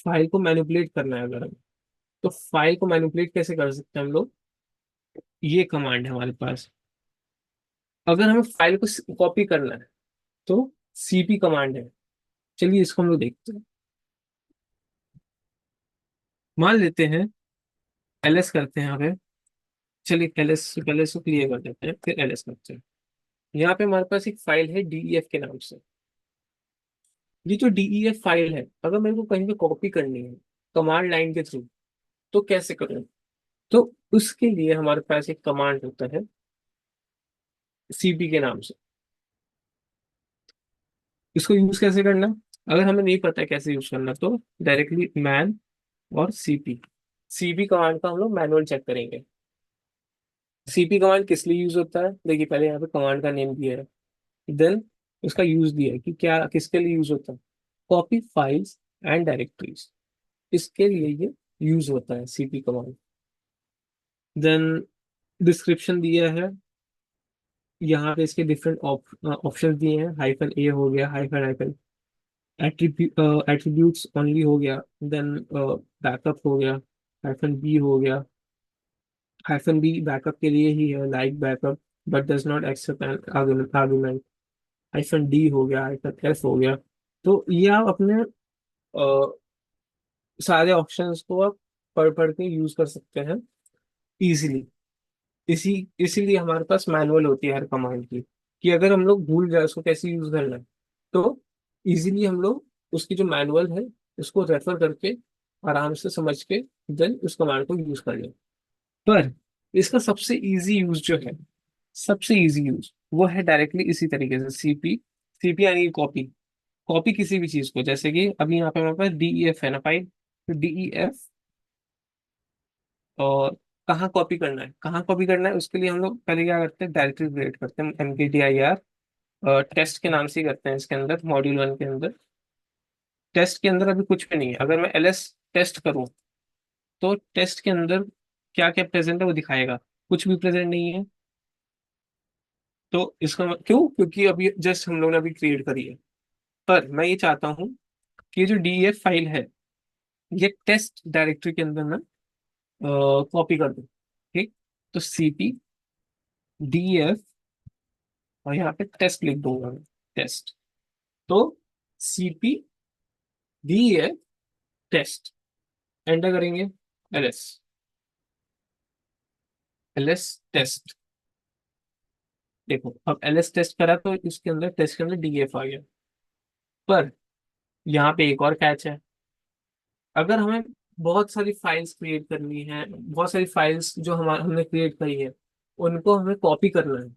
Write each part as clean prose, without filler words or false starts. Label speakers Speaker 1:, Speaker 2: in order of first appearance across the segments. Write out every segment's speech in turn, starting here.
Speaker 1: File को manipulate करना है अगर हमें, तो फाइल को मैनिपुलेट कैसे कर सकते हैं हम लोग? ये कमांड है हमारे पास। अगर हमें फाइल को कॉपी करना है तो सीपी कमांड है। चलिए इसको हम लोग देखते हैं। मान लेते हैं एलएस करते हैं यहाँ पे। चलिए एलएस को क्लियर कर देते हैं, फिर एलएस करते हैं। यहाँ पे हमारे पास एक फाइल है डीईएफ के नाम से। ये जो डीईएफ फाइल है, अगर मेरे को कहीं पे कॉपी करनी है कमांड लाइन के थ्रू, तो कैसे करूँ? तो उसके लिए हमारे पास एक कमांड होता है सीपी के नाम से। इसको यूज कैसे करना? अगर हमें नहीं पता है कैसे यूज करना, तो डायरेक्टली मैन और सीपी, सीपी कमांड का हम लोग मैनुअल चेक करेंगे। सीपी कमांड किस लिए यूज होता है? देखिए पहले यहाँ पे कमांड का नेम दिया है, देन उसका यूज दिया है कि क्या किसके लिए यूज होता है। कॉपी फाइल्स एंड डायरेक्टरीज, इसके लिए ये यूज होता है सीपी कमांड। देन डिस्क्रिप्शन दिया है, यहाँ पे इसके डिफरेंट ऑप्शन दिए हैं। हाइफन ए हो गया, हाइफन हाइफन एट्रीब्यूट्स ओनली हो गया, देन बैकअप हो गया, हाइफन बी हो गया। हाइफन बी बैकअप के लिए ही है, like backup but does not accept an argument. Hyphen D हो गया, हाइफन एफ हो गया। तो ये आप अपने सारे ऑप्शंस को आप पढ़ पढ़ के यूज कर सकते हैं इजीली। इसी इसीलिए हमारे पास मैनुअल होती है हर कमांड की, कि अगर हम लोग भूल जाए उसको कैसे यूज करना है, तो इजीली हम लोग उसकी जो मैनुअल है उसको रेफर करके आराम से समझ के देन उस कमांड को यूज कर लें। पर इसका सबसे इजी यूज जो है, सबसे इजी यूज वो है डायरेक्टली इसी तरीके से सीपी। सीपी यानी कॉपी, कॉपी किसी भी चीज को, जैसे कि अभी यहाँ पे हमारे पास डीईएफ है ना फाइल, तो डीईएफ और कहाँ कॉपी करना है, कहाँ कॉपी करना है, उसके लिए हम लोग पहले क्या करते हैं, डायरेक्टरी क्रिएट करते हैं mkdir। टेस्ट के नाम से ही करते हैं इसके अंदर, मॉड्यूल 1 के अंदर। टेस्ट के अंदर अभी कुछ भी नहीं है। अगर मैं एलएस टेस्ट करूँ तो टेस्ट के अंदर क्या क्या प्रेजेंट है वो दिखाएगा, कुछ भी प्रेजेंट नहीं है। तो इसका क्यों? क्योंकि अभी जस्ट हम लोगों ने अभी क्रिएट करी है। पर मैं ये चाहता हूँ कि ये जो डीईएफ फाइल है ये टेस्ट डायरेक्टरी के अंदर ना कॉपी कर दूँ। ठीक, तो सीपी डीईएफ और यहाँ पे टेस्ट लिख दूंगा मैं, टेस्ट। तो सीपी डीईएफ टेस्ट, एंटर करेंगे, एलएस, एलएस टेस्ट। देखो अब एलएस टेस्ट करा तो इसके अंदर टेस्ट के अंदर डीईएफ आ गया। पर यहाँ पे एक और कैच है। अगर हमें बहुत सारी फाइल्स क्रिएट करनी है, बहुत सारी फाइल्स जो हमने क्रिएट करी है उनको हमें कॉपी करना है।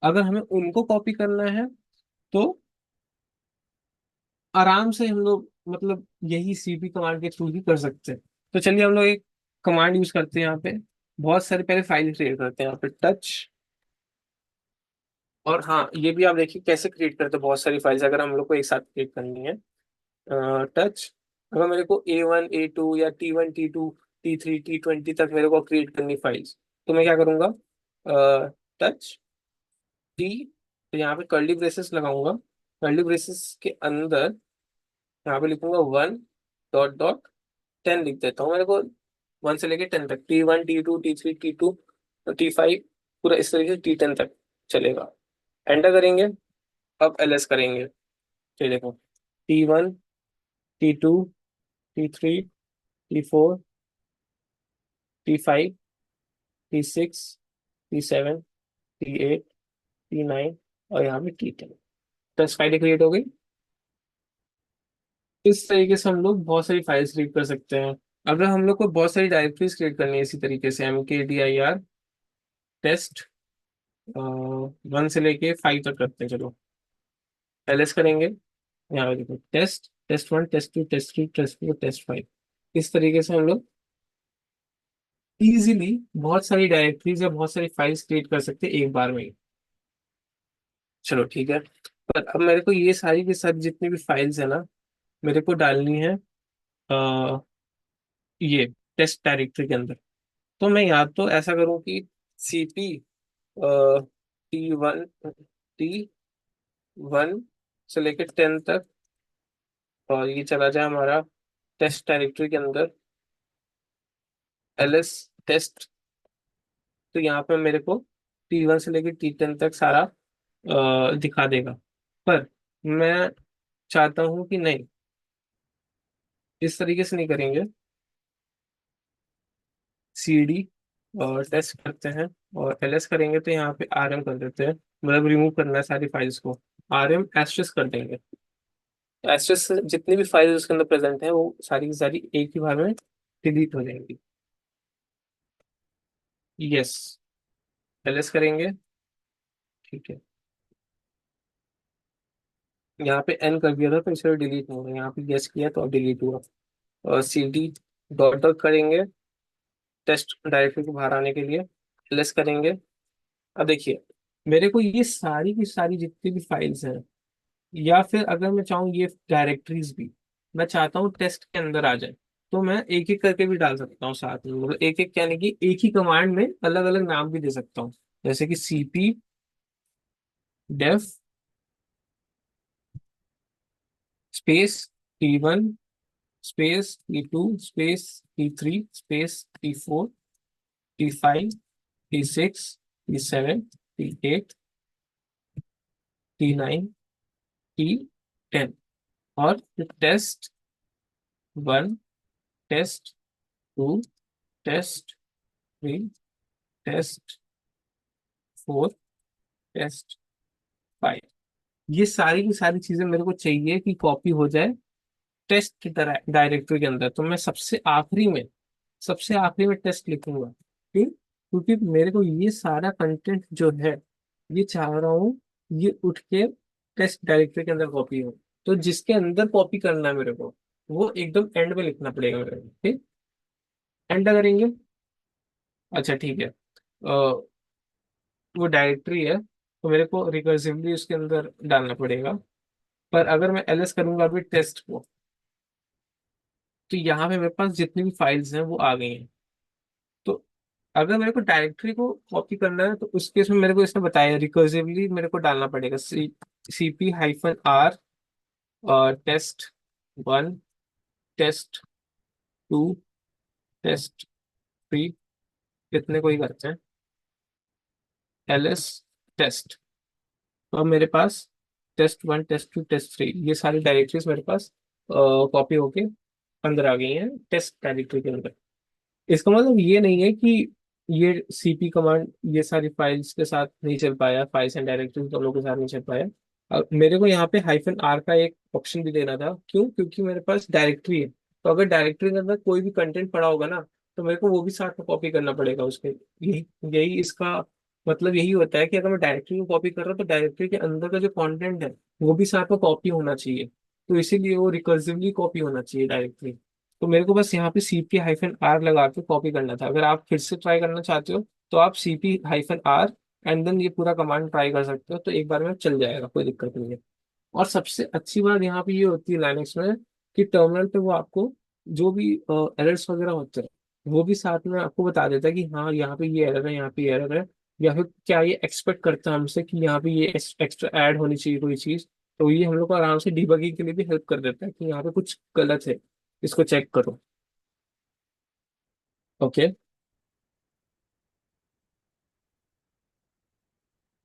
Speaker 1: अगर हमें उनको कॉपी करना है तो आराम से हम लोग मतलब यही सीपी कमांड के थ्रू ही कर सकते हैं। तो चलिए हम लोग एक कमांड यूज करते हैं यहाँ पे। बहुत सारे पहले फाइल क्रिएट करते हैं यहाँ पे, टच। और हाँ ये भी आप देखिए कैसे क्रिएट करते हैं बहुत सारी फाइल्स अगर हम लोग को एक साथ क्रिएट करनी है। टच, अगर मेरे को A1 A2 या T1 T2 T3 T20 तक मेरे को क्रिएट करनी फाइल्स, तो मैं क्या करूँगा, टच टी, तो यहाँ पे कर्ली ब्रेसेस लगाऊंगा। कर्ली ब्रेसेस के अंदर यहाँ पे लिखूंगा 1 डॉट डॉट 10 लिख देता हूँ। मेरे को 1 से लेके 10 तक, T1 T2 T3 T2 T5, पूरा इस तरीके से T10 तक चलेगा। एंटर करेंगे, अब एलएस करेंगे। तो देखो T1 T2 T3 T4 T5 T6 T7 T8 T9 और यहाँ पे T10। 10 फाइलें क्रिएट हो गई। इस तरीके से हम लोग बहुत सारी फाइल्स क्रिएट कर सकते हैं। अगर हम लोग को बहुत सारी डायरेक्टरीज क्रिएट करनी है इसी तरीके से, mkdir टेस्ट 1 से लेके 5 तक करते हैं। चलो एलएस करेंगे, यहाँ पे देखो test 1 test 2 test 3 test 4 test 5। इस तरीके से हम लोग इजीली बहुत सारी डायरेक्टरीज या बहुत सारी फाइल्स क्रिएट कर सकते हैं एक बार में ही। चलो ठीक है। पर अब मेरे को ये सारी की सारी जितनी भी फाइल्स है ना, मेरे को डालनी है अ, ये टेस्ट डायरेक्टरी के अंदर। तो मैं या तो ऐसा करूँ कि सीपी T1 से लेकर 10 तक, और ये चला जाए हमारा टेस्ट डायरेक्टरी के अंदर ls टेस्ट, तो यहाँ पे मेरे को T1 से लेकर T10 तक सारा दिखा देगा। पर मैं चाहता हूँ कि नहीं, इस तरीके से नहीं करेंगे। cd और टेस्ट करते हैं और ls करेंगे, तो यहाँ पे rm कर देते हैं, मतलब रिमूव करना है सारी फाइल्स को। rm एस्ट्रिक्स कर देंगे, एस्ट्रिक्स जितनी भी फाइल्स उसके अंदर प्रेजेंट है वो सारी की सारी एक ही बार में डिलीट हो जाएंगी। यस, ls करेंगे। ठीक है, यहाँ पे n कर दिया था तो इसलिए डिलीट नहीं हुआ, यहाँ पे यस किया तो अब डिलीट हुआ। और cd डॉट डॉट करेंगे टेस्ट डायरेक्टरी को बाहर आने के लिए, ls करेंगे। अब देखिए, मेरे को ये सारी की सारी जितनी भी फाइल्स हैं, या फिर अगर मैं चाहूँ ये डायरेक्टरीज भी, मैं चाहता हूँ टेस्ट के अंदर आ जाए, तो मैं एक एक करके भी डाल सकता हूँ साथ में, मतलब एक एक यानी कि एक ही कमांड में अलग अलग नाम भी दे सकता हूँ। जैसे कि cp def space T1 space T2 space T3 space T4 T5 T6 T7 T8 T9 T10, और test 1 test 2 test 3 test 4 test 5, ये सारी की सारी चीजें मेरे को चाहिए कि कॉपी हो जाए टेस्ट की तरह डायरेक्टरी के अंदर। तो मैं सबसे आखिरी में टेस्ट लिखूंगा। क्यों? क्योंकि मेरे को ये सारा कंटेंट जो है, ये चाह रहा हूँ ये उठ के टेस्ट डायरेक्टरी के अंदर कॉपी हो। तो जिसके अंदर कॉपी करना है मेरे को, वो एकदम एंड में लिखना पड़ेगा मेरे को। ठीक, एंटर करेंगे। अच्छा ठीक है, वो डायरेक्टरी है तो मेरे को रिकर्सिवली उसके अंदर डालना पड़ेगा। पर अगर मैं ls करूंगा अभी टेस्ट को, तो यहाँ पे मेरे पास जितनी भी फाइल्स हैं वो आ गई हैं। तो अगर मेरे को डायरेक्टरी को कॉपी करना है तो उस केस में मेरे को इसने बताया रिकर्सिवली मेरे को डालना पड़ेगा cp-r टेस्ट 1 टेस्ट 2 टेस्ट 3, इतने को ही करते हैं, ls टेस्ट। तो अब मेरे पास टेस्ट 1 टेस्ट 2 टेस्ट 3 ये सारी डायरेक्टरीज मेरे पास कॉपी होके अंदर आ गई हैं टेस्ट डायरेक्टरी के अंदर। इसका मतलब ये नहीं है कि ये cp कमांड ये सारी फाइल्स के साथ नहीं चल पाया, फाइल्स एंड डायरेक्टरीज दोनों के साथ नहीं चल पाया। अब मेरे को यहाँ पे -r का एक ऑप्शन भी देना था। क्यों? क्योंकि मेरे पास डायरेक्टरी है, तो अगर डायरेक्टरी के अंदर कोई भी कंटेंट पड़ा होगा ना, तो मेरे को वो भी साथ में कॉपी करना पड़ेगा उसके। यही यही इसका मतलब यही होता है कि अगर मैं डायरेक्टरी को कॉपी कर रहा हूँ तो डायरेक्टरी के अंदर का जो कंटेंट है वो भी साथ में कॉपी होना चाहिए। तो इसीलिए वो रिकर्सिवली कॉपी होना चाहिए डायरेक्टरी। तो मेरे को बस यहाँ पे cp-r लगा के कॉपी करना था। अगर आप फिर से ट्राई करना चाहते हो तो आप cp-r एंड देन ये पूरा कमांड ट्राई कर सकते हो, तो एक बार में चल जाएगा, कोई दिक्कत नहीं है। और सबसे अच्छी बात यहाँ पे ये होती है लाइनेक्स में, कि टर्मिनल पे वो आपको जो भी एरर्स वगैरह होते हैं वो भी साथ में आपको बता देता है कि हाँ यहाँ पे ये एरर है, यहाँ पे ये एरर है, या फिर क्या ये एक्सपेक्ट करता है हमसे कि यहाँ पे ये एक्स्ट्रा ऐड होनी चाहिए कोई चीज। तो ये हम लोग को आराम से डिबगिंग के लिए भी हेल्प कर देता है कि यहाँ पे कुछ गलत है, इसको चेक करो। Okay,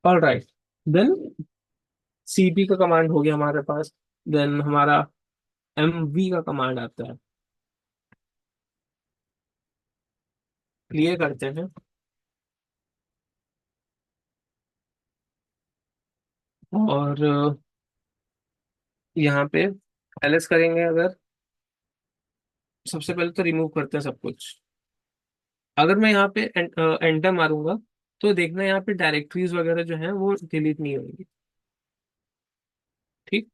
Speaker 1: all right. Then cp का कमांड हो गया हमारे पास। देन हमारा mv का कमांड आता है, क्लियर करते हैं। और यहाँ पे ls करेंगे अगर, सबसे पहले तो रिमूव करते हैं सब कुछ। अगर मैं यहाँ पे एंटर मारूंगा तो देखना यहाँ पे डायरेक्टरीज वगैरह जो है वो डिलीट नहीं होंगी। ठीक,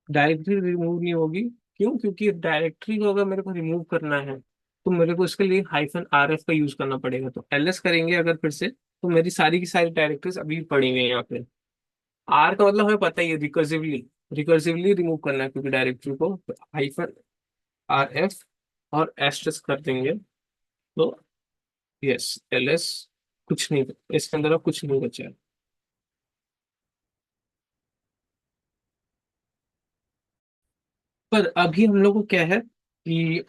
Speaker 1: डायरेक्टरी रिमूव नहीं होगी। क्यों? क्योंकि डायरेक्टरी को अगर मेरे को रिमूव करना है तो मेरे को इसके लिए -rf का यूज करना पड़ेगा। तो ls करेंगे अगर फिर से, तो मेरी सारी की सारी डायरेक्टरीज अभी पड़ी हुई है यहाँ पे। आर का मतलब हमें पता ही है, रिकर्सिवली रिकर्सिवली रिमूव करना है क्योंकि डायरेक्टरी को। -rf और एस्टेरिस्क कर देंगे, तो यस ls, कुछ नहीं, इसके अंदर अब कुछ नहीं बचा है। पर अभी हम लोग को क्या है, कि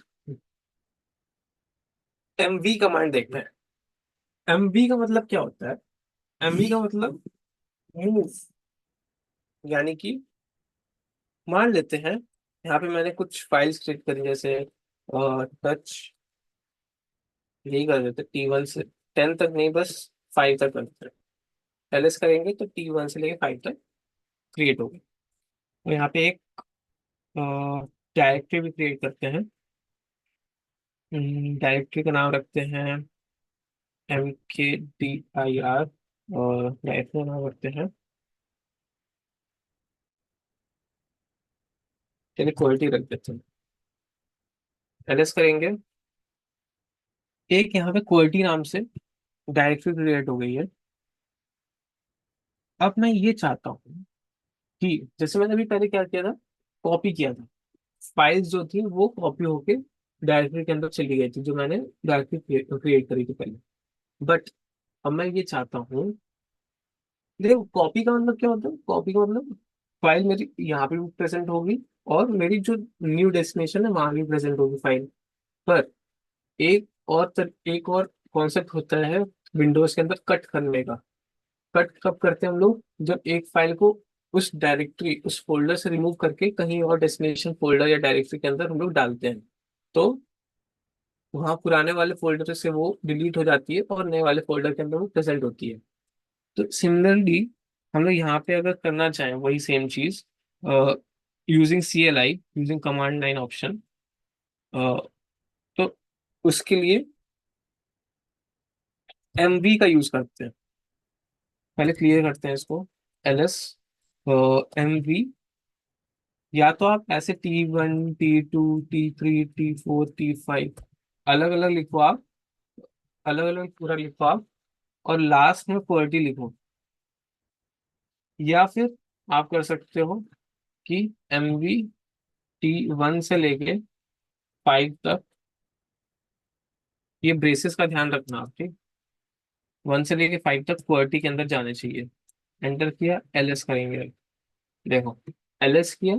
Speaker 1: एमवी कमांड देखना है। एमवी का मतलब क्या होता है? एमवी का मतलब मूव, यानी कि मान लेते हैं यहाँ पे मैंने कुछ फाइल्स क्रिएट करी, जैसे टच, यही कर देते T1 से 10 तक नहीं, बस 5 तक करते हैं। एलएस करेंगे तो T1 से लेके 5 तक क्रिएट होगी। और यहाँ पे एक डायरेक्टरी भी क्रिएट करते हैं। डायरेक्टरी का नाम रखते हैं MKDIR, और डायरेक्टरी का नाम रखते हैं, चलिए क्वालिटी रख देते हैं। एलएस करेंगे, एक यहाँ पे क्वालिटी नाम से डायरेक्टरी क्रिएट हो गई है। अब मैं ये चाहता हूँ कि जैसे मैंने अभी पहले क्या किया था, कॉपी किया था, फाइल्स जो थी वो कॉपी होके डायरेक्टरी के अंदर चली गई थी, जो मैंने डायरेक्टरी क्रिएट करी थी पहले। बट अब मैं ये चाहता हूँ, देखो कॉपी का मतलब क्या होता है, कॉपी का मतलब फाइल मेरी यहाँ पे भी प्रेजेंट होगी, और मेरी जो न्यू डेस्टिनेशन है वहां भी प्रेजेंट होगी फाइल। पर एक और कॉन्सेप्ट होता है विंडोज के अंदर कट करने का। कट कब करते हैं हम लोग? जब एक फाइल को उस डायरेक्टरी, उस फोल्डर से रिमूव करके कहीं और डेस्टिनेशन फोल्डर या डायरेक्टरी के अंदर हम लोग डालते हैं, तो वहाँ पुराने वाले फोल्डर से वो डिलीट हो जाती है और नए वाले फोल्डर के अंदर वो प्रेजेंट होती है। तो सिमिलरली हम लोग यहाँ पे अगर करना चाहें वही सेम चीज, using CLI, using command line option, तो उसके लिए MV का यूज करते हैं। पहले क्लियर करते हैं इसको। LS MV, या तो आप ऐसे T1, T2, T3, T4, T5 अलग अलग लिखो आप, अलग अलग पूरा लिखो आप, और लास्ट में क्वालिटी लिखो। या फिर आप कर सकते हो कि MV T1 से लेके 5 तक, ये ब्रेसेस का ध्यान रखना आप, ठीक। 1 से लेके 5 तक क्वालिटी के अंदर जाने चाहिए। एंटर किया, LS करेंगे। देखो, LS किया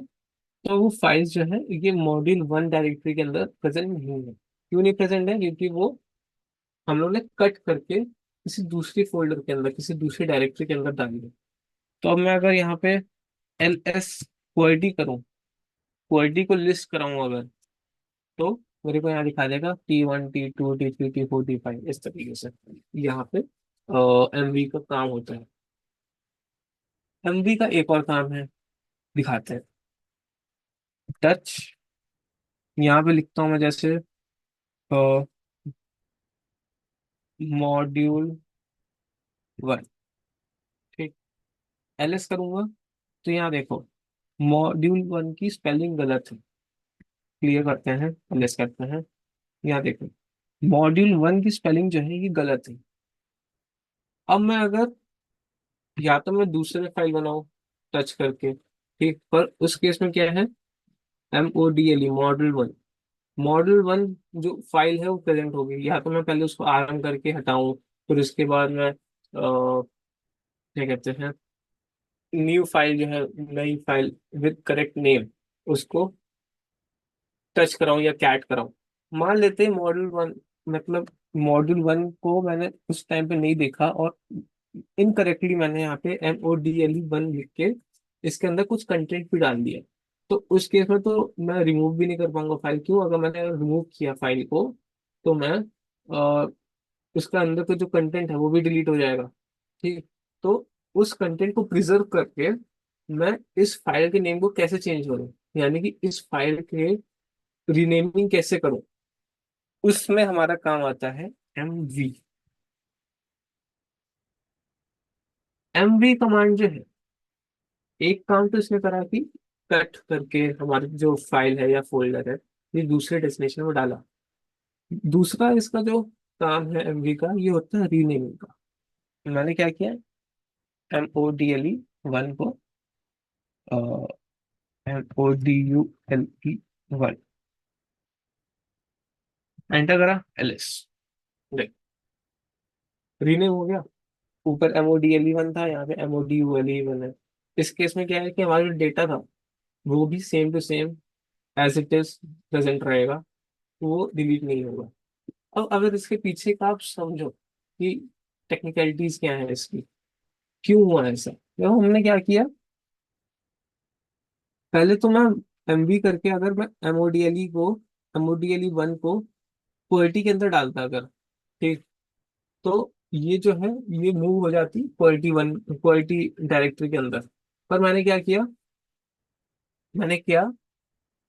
Speaker 1: तो वो फाइल्स जो है ये मॉड्यूल 1 डायरेक्टरी के अंदर प्रेजेंट नहीं है। क्यों नहीं प्रेजेंट है? क्योंकि वो हम लोग ने कट करके किसी दूसरी फोल्डर के अंदर, किसी दूसरी डायरेक्टरी के अंदर डाल दिया। तो अब मैं अगर यहाँ पे LS क्वालिटी करूँ, क्वालिटी को लिस्ट कराऊँ अगर, तो मेरे को यहाँ दिखा देगा T1, T2, T3, T4, T5, इस तरीके से यहाँ पे MV का काम होता है। MV का एक और काम है, दिखाते हैं। टच, यहाँ पे लिखता हूँ मैं जैसे मॉड्यूल 1, ठीक। LS करूंगा तो यहाँ देखो, मॉड्यूल 1 की स्पेलिंग गलत है। क्लियर करते हैं, LS करते हैं। यहाँ देखो, मॉड्यूल 1 की स्पेलिंग जो है ये गलत है। अब मैं अगर, या तो मैं दूसरे फाइल बनाऊं टच करके, ठीक, पर उस केस में क्या है, MODLE, मॉड्यूल 1, मॉड्यूल 1 जो फाइल है वो प्रेजेंट होगी। या तो मैं पहले उसको आरएम करके हटाऊं, फिर उसके बाद मैं क्या कहते हैं, न्यू फाइल जो है, नई फाइल विद करेक्ट नेम, उसको टच कराऊं या कैट कराऊं। मान लेते हैं मॉड्यूल 1, मतलब मॉड्यूल 1 को मैंने उस टाइम पे नहीं देखा, और इनकरेक्टली मैंने यहाँ पे MODLE 1 लिख के इसके अंदर कुछ कंटेंट भी डाल दिया। तो उस केस में तो मैं रिमूव भी नहीं कर पाऊंगा फाइल। क्यों? अगर मैंने रिमूव किया फाइल को, तो मैं उसका अंदर का जो कंटेंट है वो भी डिलीट हो जाएगा, ठीक। तो उस कंटेंट को प्रिजर्व करके मैं इस फाइल के नेम को कैसे चेंज करूं, यानी कि इस फाइल के रीनेमिंग कैसे करूं, उसमें हमारा काम आता है MV। MV कमांड जो है, एक काम तो इसने करा कि कट करके हमारी जो फाइल है या फोल्डर है ये दूसरे डेस्टिनेशन में डाला। दूसरा इसका जो काम है MV का, ये होता है रीनेमिंग का। मैंने क्या किया, MODLE 1 को MODULE 1 एंटर करा, LS, देख रीनेम हो गया। ऊपर MODLE 1 था, यहाँ पे MODULE 1 है। इस केस में क्या है कि हमारा जो डेटा था वो भी same to same as it is present रहेगा, तो वो डिलीट नहीं होगा। अब अगर इसके पीछे का आप समझो कि टेक्निकलिटीज क्या है इसकी, क्यों हुआ ऐसा, तो हमने क्या किया, पहले तो मैं एमवी करके अगर मैं एमओडीएलई को, एमओडीएलई वन को क्वालिटी के अंदर डालता अगर, ठीक, तो ये जो है ये मूव हो जाती क्वालिटी वन, क्वालिटी डायरेक्टरी के अंदर। पर मैंने क्या किया, मैंने क्या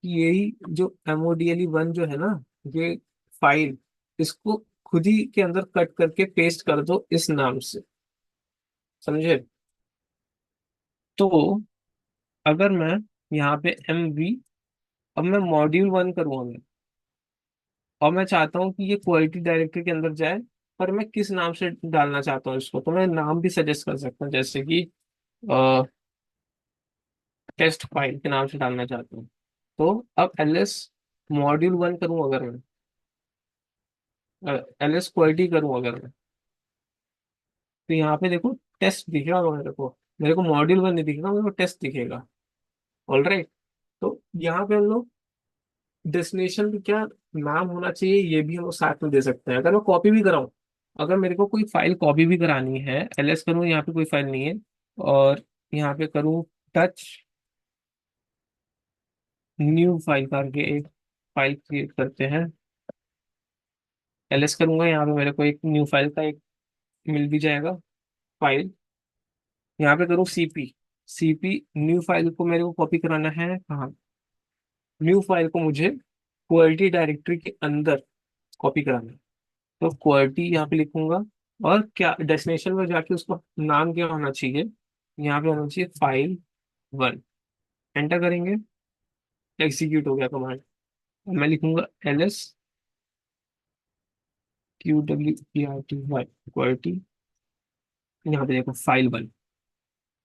Speaker 1: कि यही जो एमओडीएलई वन जो है ना, ये फाइल, इसको खुद ही के अंदर कट करके पेस्ट कर दो इस नाम से, समझे। तो अगर मैं यहाँ पे एम वी, अब मैं मॉड्यूल वन करूंगा मैं, और मैं चाहता हूँ कि ये क्वालिटी डायरेक्टरी के अंदर जाए, पर मैं किस नाम से डालना चाहता हूँ इसको, तो मैं नाम भी सजेस्ट कर सकता हूँ, जैसे कि टेस्ट फाइल के नाम से डालना चाहता हूँ। तो अब एल एस मॉड्यूल वन करूँ अगर मैं, एल एस क्वालिटी करूँ अगर मैं, तो यहाँ पे देखो टेस्ट दिखेगा मेरे को मॉड्यूल वन नहीं दिखेगा, मेरे को टेस्ट दिखेगा। All right. तो यहाँ पे हम लोग डेस्टिनेशन भी क्या नाम होना चाहिए, ये भी हम लोग साथ में दे सकते हैं। अगर मैं कॉपी भी कराऊं, अगर मेरे को कोई फाइल कॉपी भी करानी है, एलएस करूँ, यहाँ पे कोई फाइल नहीं है, और यहाँ पे करूँ टच न्यू फाइल करके एक फाइल क्रिएट करते हैं, एलएस करूंगा, यहाँ पे मेरे को एक न्यू फाइल का एक मिल भी जाएगा फाइल। यहाँ पे करूँ सीपी, सीपी न्यू फाइल को मेरे को कॉपी कराना है कहाँ, न्यू फाइल को मुझे क्वालिटी डायरेक्टरी के अंदर कॉपी कराना है। तो क्वालिटी यहाँ पे लिखूंगा, और क्या डेस्टिनेशन में जाके उसका नाम क्या होना चाहिए, यहाँ पे होना चाहिए फाइल वन। एंटर करेंगे, एग्जीक्यूट हो गया कमांड। मैं लिखूंगा L S Q W P R T Y quality, यहाँ पे देखो फाइल वन।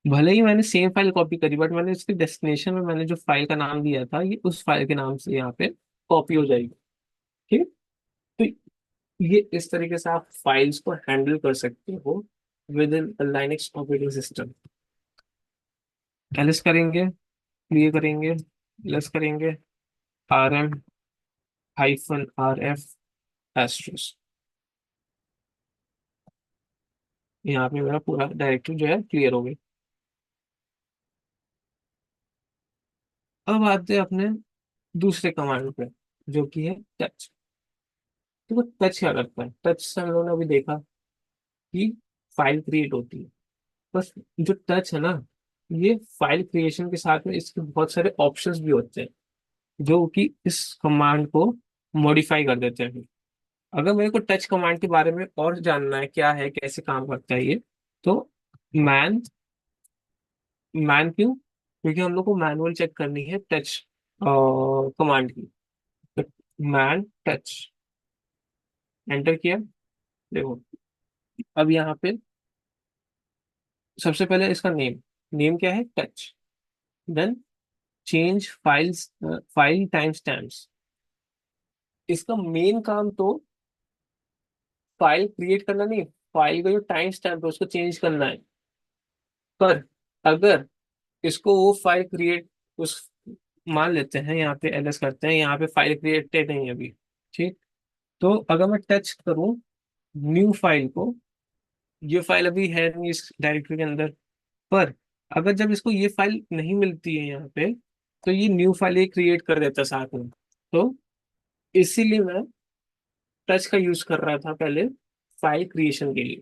Speaker 1: भले ही मैंने सेम फाइल कॉपी करी, बट मैंने इसके डेस्टिनेशन में मैंने जो फाइल का नाम दिया था, ये उस फाइल के नाम से यहाँ पे कॉपी हो जाएगी। ठीक। तो ये इस तरीके से आप फाइल्स को हैंडल कर सकते हो within Linux operating system. Ls करेंगे, क्लियर करेंगे, एलिस करेंगे, R M hyphen R F asterisks, यहाँ पे मेरा पूरा डायरेक्टरी जो है क्लियर हो गई। अब आते हैं अपने दूसरे कमांड पे, जो कि है टच। तो वो टच क्या करता है, टच से हम लोगों ने अभी देखा कि फाइल क्रिएट होती है। बस जो टच है ना, ये फाइल क्रिएशन के साथ में इसके बहुत सारे ऑप्शंस भी होते हैं, जो कि इस कमांड को मॉडिफाई कर देते हैं। अगर मेरे को टच कमांड के बारे में और जानना है, क्या है, कैसे काम करता है ये, तो मैन, मैन क्यों, क्योंकि हम लोग को मैनुअल चेक करनी है टच कमांड की। तो मैन टच, एंटर किया, देखो अब यहाँ पे सबसे पहले इसका नेम, नेम क्या है touch, then change files, file time stamps. इसका मेन काम तो फाइल क्रिएट करना नहीं, फाइल का जो टाइम स्टैम्प है उसको चेंज करना है। पर अगर इसको वो फाइल क्रिएट, उस, मान लेते हैं यहाँ पे एलएस करते हैं, यहाँ पे फाइल क्रिएटेड नहीं है अभी, ठीक, तो अगर मैं टच करूँ न्यू फाइल को, ये फाइल अभी है नहीं इस डायरेक्टरी के अंदर, पर अगर जब इसको ये फाइल नहीं मिलती है यहाँ पे, तो ये न्यू फाइल ये क्रिएट कर देता है साथ में। तो इसीलिए मैं टच का यूज कर रहा था पहले फाइल क्रिएशन के लिए।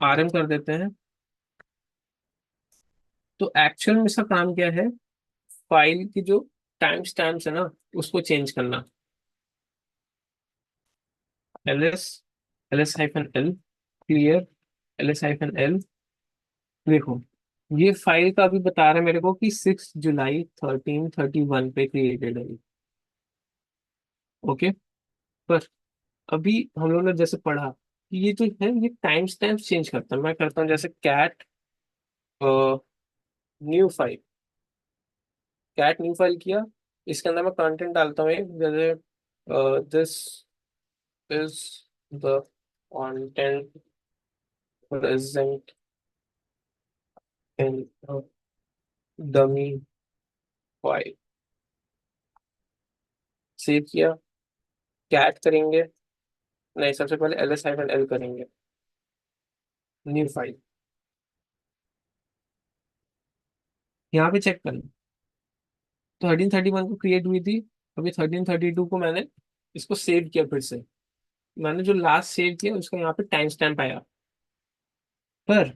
Speaker 1: आरएम कर देते हैं। तो एक्चुअल में इसका काम क्या है, फाइल की जो टाइम स्टैम्प्स है ना, उसको चेंज करना। LS, LS hyphen L, clear, LS hyphen L, देखो ये फाइल का अभी बता रहा है मेरे को कि 6 जुलाई 1331 पे क्रिएटेड है। ओके। पर अभी हम लोग ने जैसे पढ़ा कि ये जो है ये टाइम स्टैम्प चेंज करता है। मैं करता हूँ जैसे cat new file, cat new file किया, इसके अंदर मैं कंटेंट डालता हूँ एक, जैसे this is the content present in dummy file, save किया, कैट करेंगे, नहीं सबसे पहले ls-l करेंगे, न्यू फाइल। यहाँ पे चेक करना, 1331 को क्रिएट हुई थी, अभी 1332 को मैंने इसको सेव किया फिर से। मैंने जो लास्ट सेव किया उसका यहाँ पे टाइम स्टैम्प आया। पर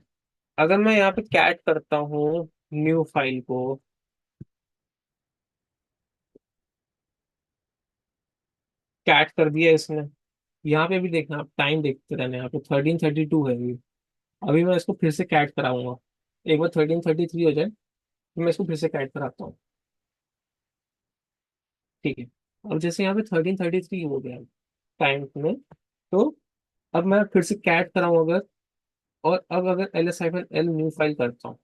Speaker 1: अगर मैं यहाँ पे कैट करता हूँ न्यू फाइल को, कैट कर दिया इसने, यहाँ पे भी देखना, आप टाइम देखते रहना, यहाँ पे 1332 है अभी। अभी मैं इसको फिर से कैट कराऊंगा, एक बार 1333 हो जाए तो मैं इसको फिर से कैट कराता हूँ। ठीक है, अब जैसे यहाँ पे 1333 हो गया टाइम में, तो अब मैं फिर से कैट कराऊं अगर, और अब अगर ls-l न्यू फाइल करता हूँ,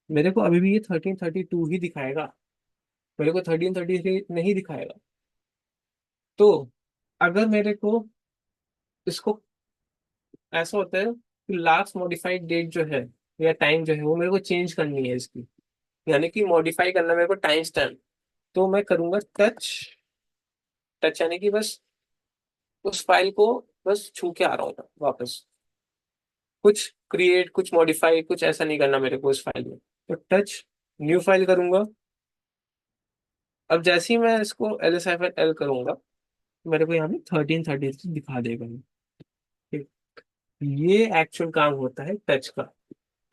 Speaker 1: मेरे को अभी भी ये 1332 ही दिखाएगा, मेरे को 1333 नहीं दिखाएगा। तो अगर मेरे को इसको, ऐसा होता है कि लास्ट मॉडिफाइड डेट जो है या टाइम जो है वो मेरे को चेंज करनी है इसकी, यानी कि मॉडिफाई करना मेरे को टाइम स्टैम्प। तो मैं करूंगा टच, टच यानी कि बस उस फाइल को बस छू के आ रहा हूँ मैं वापस, कुछ क्रिएट कुछ मॉडिफाई कुछ ऐसा नहीं करना मेरे को उस फाइल में। तो टच न्यू फाइल करूंगा, अब जैसे ही मैं इसको ls-l करूंगा मेरे को यहाँ पे 1333 दिखा देगा। ठीक, ये एक्चुअल काम होता है टच का।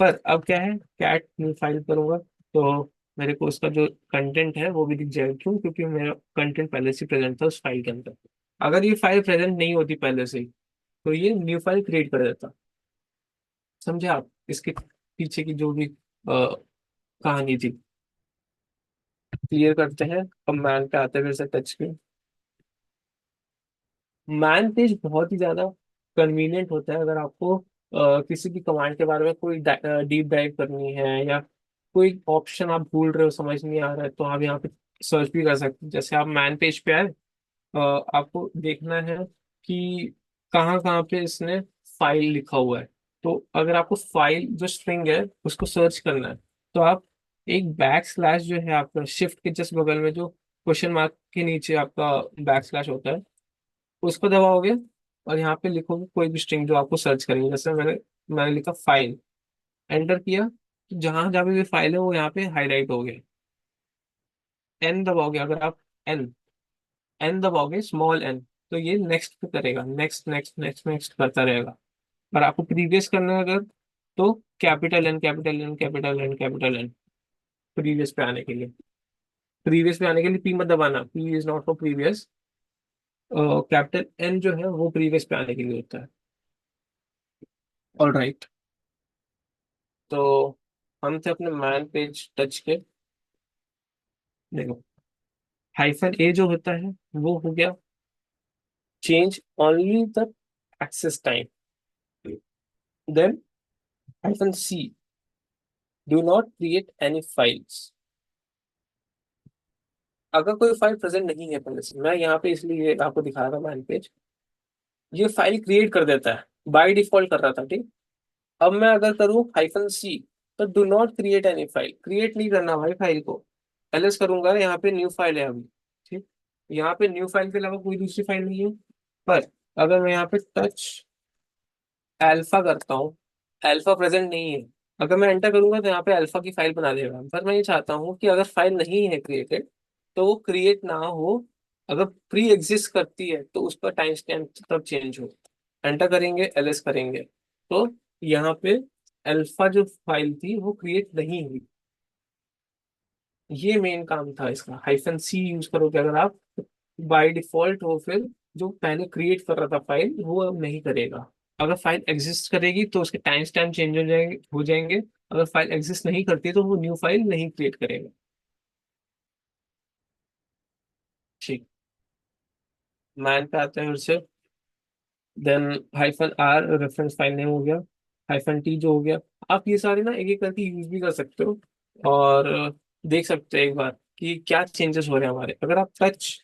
Speaker 1: पर अब क्या है, कैट न्यू फाइल करूंगा तो मेरे को उसका जो कंटेंट है वो भी दिख जाएगा। क्यों? क्योंकि मेरा कंटेंट पहले से प्रेजेंट था उस फाइल के अंदर। अगर ये फाइल प्रेजेंट नहीं होती पहले से ही, तो ये न्यू फाइल क्रिएट कर देता। समझे आप इसके पीछे की जो भी कहानी थी? क्लियर करते हैं, अब मैन पे आते हैं फिर से टच पे। मैन पेज बहुत ही ज्यादा कन्वीनियंट होता है अगर आपको किसी भी कमांड के बारे में कोई डीप डाइव करनी है, या कोई ऑप्शन आप भूल रहे हो, समझ नहीं आ रहा है, तो आप यहाँ पे सर्च भी कर सकते हैं। जैसे आप मैन पेज पे आए, आपको देखना है कि कहाँ कहाँ पे इसने फाइल लिखा हुआ है। तो अगर आपको फाइल जो स्ट्रिंग है उसको सर्च करना है, तो आप एक बैक स्लैश जो है आपका शिफ्ट के जस्ट बगल में, जो क्वेश्चन मार्क के नीचे आपका बैक स्लैश होता है, उसको दबाओगे और यहाँ पे लिखोगे कोई भी स्ट्रिंग जो आपको सर्च करेंगे। जैसे मैंने लिखा फाइल, एंटर किया, तो जहां जहाँ पे भी फाइल है वो यहाँ पे हाईलाइट हो गया। एन दबाओगे अगर आप, एन एन दबाओगे स्मॉल एन, तो ये नेक्स्ट पे करेगा, नेक्स्ट नेक्स्ट नेक्स्ट नेक्स्ट करता रहेगा। पर आपको प्रीवियस करना है अगर, तो capital N capital N capital N capital N, previous पे आने के लिए। प्रीवियस पे आने के लिए पी मत दबाना, P is not for previous, capital N जो है वो प्रीवियस पे आने के लिए होता है। ऑल राइट, तो हम थे अपने मैन पेज टच के। देखो, हाइफन ए जो होता है वो हो गया change only the access time. Then hyphen C, do not create any files. अगर कोई फाइल प्रेजेंट नहीं है पहले से, मैं यहाँ पे इसलिए आपको दिखा रहा था मैन पेज, ये फाइल क्रिएट कर देता है, बाय डिफॉल्ट कर रहा था। ठीक, अब मैं अगर करूँ हाइफन सी, तो do not create any file, create नहीं करना भाई फाइल को। एलएस करूंगा, यहाँ पे न्यू फाइल है अभी। ठीक, यहाँ पे न्यू फाइल के अलावा कोई दूसरी फाइल नहीं है। पर अगर मैं यहाँ पे टच अल्फा करता हूँ, अल्फा प्रेजेंट नहीं है, अगर मैं एंटर करूंगा तो यहाँ पे अल्फा की फाइल बना देगा। पर मैं ये चाहता हूँ कि अगर फाइल नहीं है क्रिएटेड, तो वो क्रिएट ना हो, अगर प्री एग्जिस्ट करती है तो उसका टाइम स्टैम्प तब चेंज हो। एंटर करेंगे, एलएस करेंगे, तो यहाँ पे अल्फा जो फाइल थी वो क्रिएट नहीं हुई। ये मेन काम था इसका। हाइफन सी यूज करोगे अगर आप, बाय डिफॉल्ट वो फिर जो पहले क्रिएट कर रहा था फाइल वो अब नहीं करेगा। अगर फाइल एग्जिस्ट करेगी तो उसके टाइम स्टैम्प चेंज हो जाएंगे। अगर फाइल एग्जिस्ट नहीं करती तो वो न्यू फाइल नहीं क्रिएट करेगा। ठीक, मैन पे आते हैं फिर से। Then hyphen R reference file name हो गया, हाइफन टी जो हो गया। आप ये सारे ना एक एक करके यूज भी कर सकते हो, और देख सकते हो एक बार कि क्या चेंजेस हो रहे हैं हमारे। अगर आप टच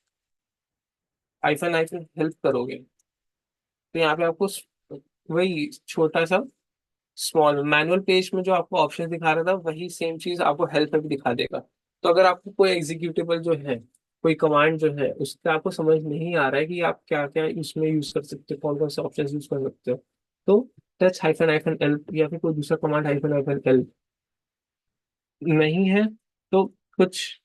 Speaker 1: हाइफन हाइफन हेल्प करोगे, तो यहाँ पे आपको वही छोटा सा स्मॉल मैनुअल पेज में जो आपको ऑप्शन दिखा रहा था वही सेम चीज आपको हेल्प में भी दिखा देगा। तो अगर आपको कोई एग्जीक्यूटेबल जो है कोई कमांड जो है उसका आपको समझ नहीं आ रहा है कि आप क्या क्या इसमें यूज कर सकते हो, कौन कौन से ऑप्शन यूज कर सकते हो, तो टच हाइफन हाइफन एल या फिर कोई दूसरा कमांड हाइफन हाइफन एल नहीं है, तो कुछ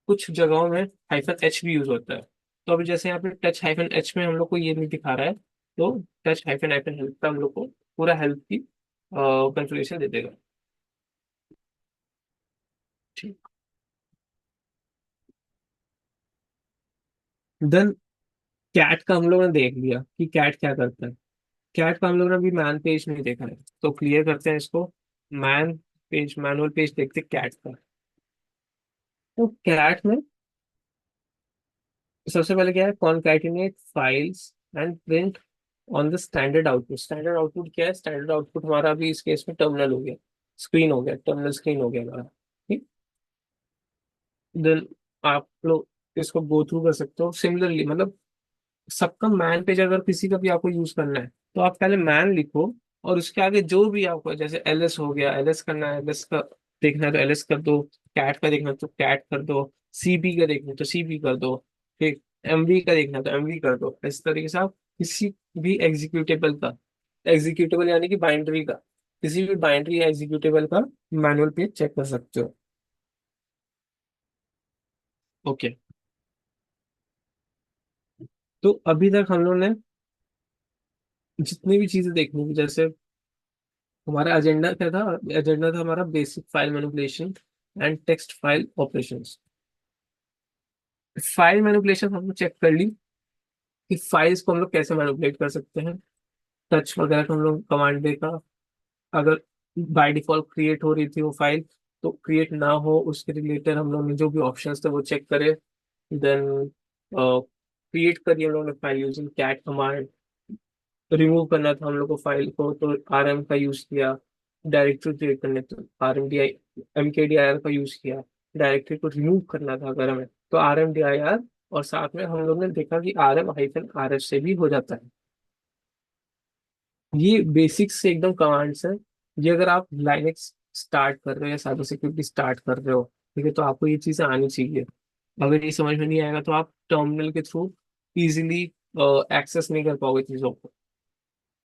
Speaker 1: कुछ जगहों में हाइफन एच भी यूज होता है। तो अभी जैसे यहाँ पे टच हाइफन एच में हम लोग को ये नहीं दिखा रहा है, तो टच हाइफन हाइफन हेल्प का हम लोग को पूरा हेल्प की कॉन्फ़िगरेशन दे देगा। ठीक। देन कैट का हम लोग ने देख लिया कि कैट क्या करता है। कैट का हम लोग ने अभी मैन पेज नहीं देखा है, तो क्लियर करते हैं इसको। मैन पेज, मैनुअल पेज देखते कैट का। तो कैट में सबसे पहले क्या है, concatenate files and print on the standard output. Standard output क्या है, स्टैंडर्ड आउटपुट हमारा अभी इस केस में टर्मिनल हो गया, स्क्रीन हो गया, टर्मिनल स्क्रीन हो गया हमारा। ठीक। देन आप लोग इसको गो थ्रू कर सकते हो सिमिलरली, मतलब सबका मैन पेज अगर किसी का भी आपको यूज करना है, तो आप पहले मैन लिखो, और उसके आगे जो भी आपको, जैसे एलएस हो गया, एलएस करना है, एलएस का देखना है तो एलएस कर दो, कैट का देखना है तो कैट कर दो, सीबी का देखना है तो सीबी कर दो, ठीक, एमवी का देखना है तो एमवी कर दो। इस तरीके से आप किसी भी एग्जीक्यूटेबल का, एग्जीक्यूटेबल यानी कि बाइनरी का, किसी भी बाइनरी या एग्जीक्यूटेबल का मैनुअल पेज चेक कर सकते हो। ओके। तो अभी तक हम लोग ने जितनी भी चीजें देखनी थी, जैसे हमारा एजेंडा क्या था, एजेंडा था हमारा basic file manipulation and text file operations. File manipulation हमने चेक कर ली कि फाइल्स को हम लोग कैसे मैनिपुलेट कर सकते हैं। टच वगैरह का हम लोग कमांड देखा, अगर बाय डिफॉल्ट क्रिएट हो रही थी वो फाइल, तो क्रिएट ना हो उसके रिलेटेड हम लोग ने जो भी ऑप्शंस थे वो चेक करे। देन क्रिएट करिए हम लोग ने file using cat command. Remove करना था हम लोग को फाइल को, तो आरएम का यूज किया। डायरेक्टरी क्रिएट करने तो R M D I, M K D I R का यूज किया। डायरेक्टरी को रिमूव करना था अगर हमें, तो R M D I R. और साथ में हम लोग ने देखा कि R M hyphen R F से भी हो जाता है। ये बेसिक्स से एकदम कमांड्स है। ये अगर आप लाइनेक्स स्टार्ट कर रहे हो या साइबर सिक्योरिटी स्टार्ट कर रहे हो, ठीक है, तो आपको ये चीजें आनी चाहिए। अगर ये समझ में नहीं आएगा तो आप टर्मिनल के थ्रू इजीली एक्सेस नहीं कर पाओगे चीजों को।